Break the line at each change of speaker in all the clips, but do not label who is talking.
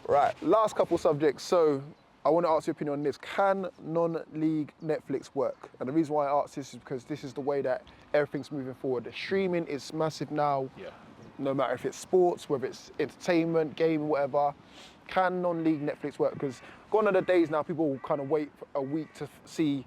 Right, last couple subjects. So I want to ask your opinion on this. Can non-league Netflix work? And the reason why I ask this is because this is the way that everything's moving forward. The streaming is massive now.
Yeah.
No matter if it's sports, whether it's entertainment, gaming, whatever. Can non-league Netflix work? Because gone are the days now, people will kind of wait for a week to see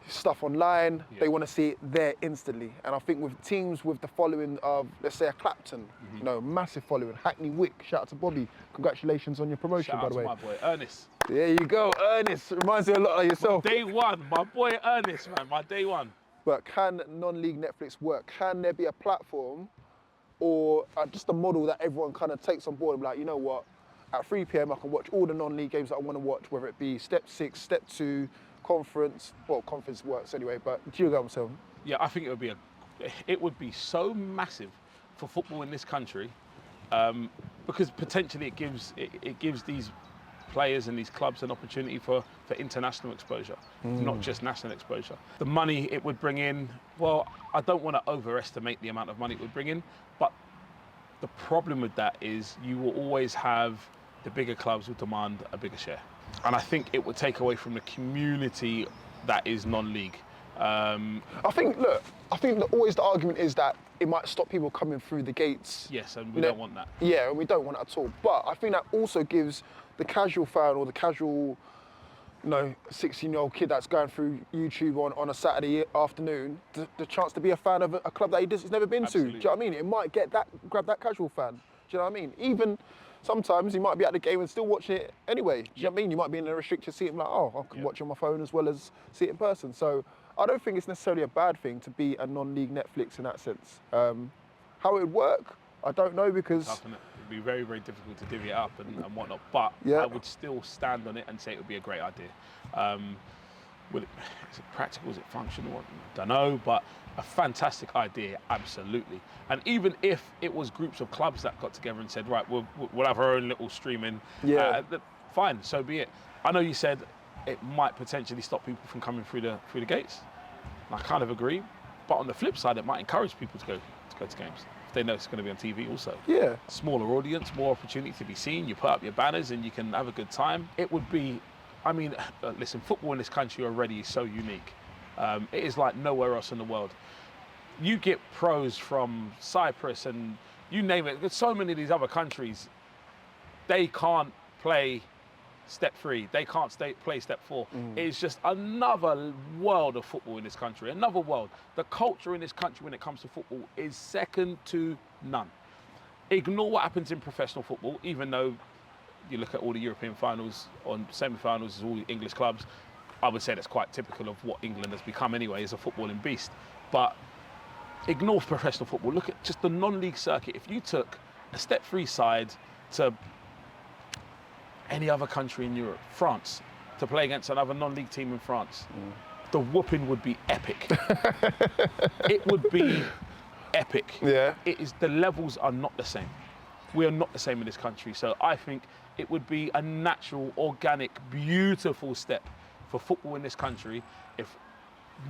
stuff online.
Yeah.
They want to see it there instantly. And I think with teams with the following of, let's say, a Clapton, you know, massive following, Hackney Wick, shout out to Bobby. Congratulations on your promotion, by the way.
Shout out to my boy, Ernest.
There you go, Ernest. Reminds me a lot of yourself.
Day one, my boy Ernest, man, my day one.
But can non-league Netflix work? Can there be a platform or just a model that everyone kind of takes on board and be like, you know what, at 3 p.m. I can watch all the non-league games that I want to watch, whether it be Step 6, Step 2, Conference. Well, Conference works anyway, but do you get what I'm saying?
Yeah, I think it would be so massive for football in this country because potentially it gives these players and these clubs an opportunity for international exposure, not just national exposure. The money it would bring in, well, I don't want to overestimate the amount of money it would bring in, but the problem with that is you will always have the bigger clubs will demand a bigger share. And I think it would take away from the community that is non-league.
I think always the argument is that it might stop people coming through the gates.
Yes, and we don't want that.
Yeah, and we don't want it at all. But I think that also gives the casual fan or the casual, 16-year-old kid that's going through YouTube on a Saturday afternoon the chance to be a fan of a club that he's never been
Absolutely.
to. Do you know what I mean? It might grab that casual fan. Do you know what I mean? Even sometimes you might be at the game and still watching it anyway. Do you know what I mean? You might be in a restricted seat and like, I can watch it on my phone as well as see it in person. So I don't think it's necessarily a bad thing to be a non-league Netflix in that sense. How it would work, I don't know because...
Tough, innit? It'd be very, very difficult to divvy it up and whatnot, but
Yeah.
I would still stand on it and say it would be a great idea. Is it practical, is it functional? I don't know, but a fantastic idea, absolutely. And even if it was groups of clubs that got together and said, right, we'll have our own little streaming, fine, so be it. I know you said it might potentially stop people from coming through the gates. And I kind of agree, but on the flip side, it might encourage people to go to games. If they know it's going to be on TV also.
Yeah.
Smaller audience, more opportunity to be seen. You put up your banners and you can have a good time. It would be, listen, football in this country already is so unique. It is like nowhere else in the world. You get pros from Cyprus and you name it. There's so many of these other countries, they can't play Step 3. They can't play Step 4. It's just another world of football in this country. Another world. The culture in this country when it comes to football is second to none. Ignore what happens in professional football, even though you look at all the European finals on semi-finals, is all the English clubs. I would say that's quite typical of what England has become anyway, as a footballing beast. But ignore professional football. Look at just the non-league circuit. If you took a Step 3 side to any other country in Europe, France, to play against another non-league team in France, the whooping would be epic. It would be epic.
Yeah.
The levels are not the same. We are not the same in this country. So I think it would be a natural, organic, beautiful step for football in this country if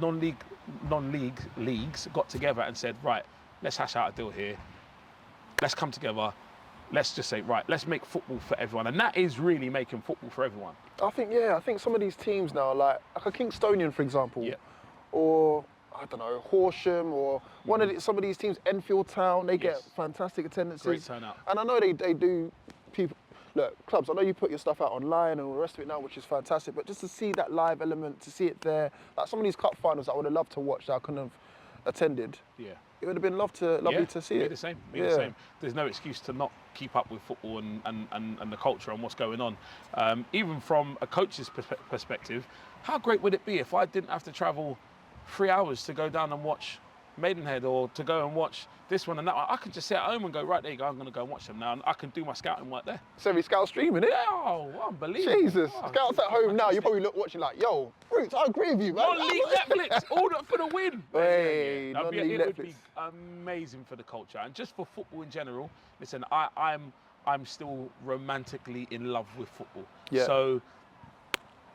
non-league leagues got together and said, right, let's hash out a deal here. Let's come together. Let's just say, right, let's make football for everyone. And that is really making football for everyone.
I think some of these teams now, like a Kingstonian, for example,
Yeah.
or I don't know, Horsham, or some of these teams, Enfield Town, they get fantastic attendances.
Great turnout.
And I know they do, people, look, clubs, I know you put your stuff out online and all the rest of it now, which is fantastic, but just to see that live element, to see it there, like some of these cup finals that I would have loved to watch that I couldn't have attended.
Yeah.
It would have been lovely to see it.
The same. The same. There's no excuse to not keep up with football and the culture and what's going on. Even from a coach's perspective, how great would it be if I didn't have to travel 3 hours to go down and watch Maidenhead or to go and watch this one and that one? I could just sit at home and go, right, there you go, I'm going to go and watch them now. And I can do my scouting work there.
Semi-scout streaming, innit?
Yeah, unbelievable.
Jesus. Scouts at home now, you're probably watching like, yo, Rootz, I agree with you, man.
Non-league Netflix, all for the win.
Hey,
It
non-league
would
Netflix.
be amazing for the culture. And just for football in general, listen, I'm still romantically in love with football.
Yeah.
So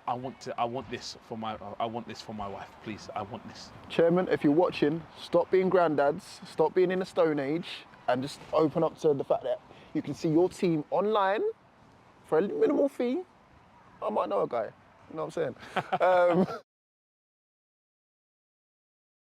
I want this for my wife, please. I want this.
Chairman, if you're watching, stop being granddads, stop being in the Stone Age, and just open up to the fact that you can see your team online for a minimal fee, I might know a guy. You know what I'm saying?